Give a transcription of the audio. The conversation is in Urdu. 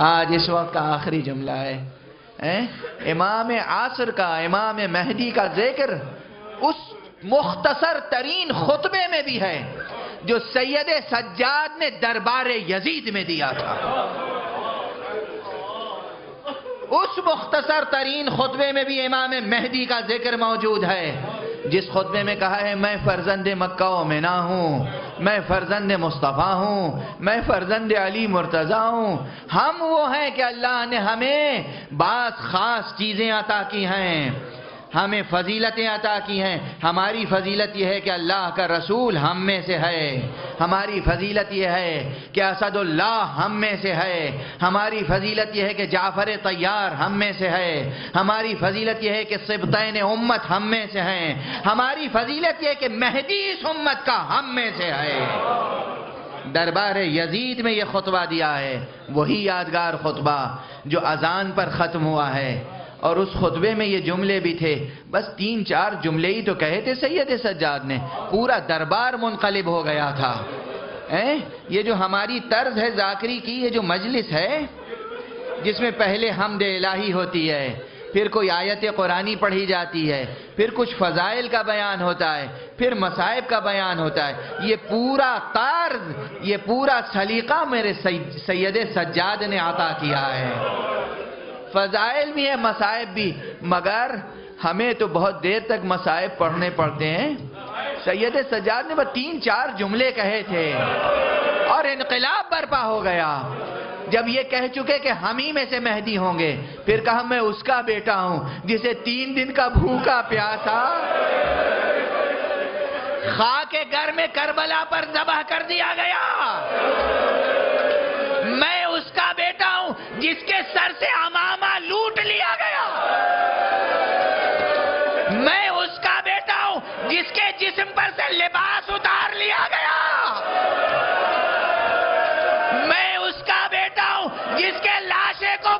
آج اس وقت کا آخری جملہ ہے، امام عصر کا، امام مہدی کا ذکر اس مختصر ترین خطبے میں بھی ہے جو سید سجاد نے دربار یزید میں دیا تھا۔ اس مختصر ترین خطبے میں بھی امام مہدی کا ذکر موجود ہے، جس خطبے میں کہا ہے میں فرزند مکہ و منا ہوں، میں فرزند مصطفیٰ ہوں، میں فرزند علی مرتضیٰ ہوں۔ ہم وہ ہیں کہ اللہ نے ہمیں بعض خاص چیزیں عطا کی ہیں، ہمیں فضیلتیں عطا کی ہیں۔ ہماری فضیلت یہ ہے کہ اللہ کا رسول ہم میں سے ہے، ہماری فضیلت یہ ہے کہ اسد اللہ ہم میں سے ہے، ہماری فضیلت یہ ہے کہ جعفر طیار ہم میں سے ہے، ہماری فضیلت یہ ہے کہ سبطین امت ہم میں سے ہیں، ہماری فضیلت یہ ہے کہ مہدی اس امت کا ہم میں سے ہے۔ دربار یزید میں یہ خطبہ دیا ہے، وہی یادگار خطبہ جو اذان پر ختم ہوا ہے، اور اس خطبے میں یہ جملے بھی تھے، بس 3-4 جملے ہی تو کہے تھے سید سجاد نے، پورا دربار منقلب ہو گیا تھا۔ یہ جو ہماری طرز ہے ذاکری کی، یہ جو مجلس ہے جس میں پہلے حمد الہی ہوتی ہے، پھر کوئی آیت قرآنی پڑھی جاتی ہے، پھر کچھ فضائل کا بیان ہوتا ہے، پھر مصائب کا بیان ہوتا ہے، یہ پورا طرز، یہ پورا سلیقہ میرے سید سجاد نے عطا کیا ہے۔ فضائل بھی ہے، مصائب بھی، مگر ہمیں تو بہت دیر تک مصائب پڑھنے پڑتے ہیں۔ سید سجاد نے بس 3-4 جملے کہے تھے اور انقلاب برپا ہو گیا۔ جب یہ کہہ چکے کہ ہم ہی میں سے مہدی ہوں گے، پھر کہا میں اس کا بیٹا ہوں جسے 3 دن کا بھوکا پیاسا خاک گھر میں کربلا پر ذبح کر دیا گیا۔ میں اس کا بیٹا ہوں جس کے سر سے عمامہ لوٹ لیا گیا۔ میں اس کا بیٹا ہوں جس کے جسم پر سے لباس اتار لیا گیا۔ میں اس کا بیٹا ہوں جس کے لاشے کو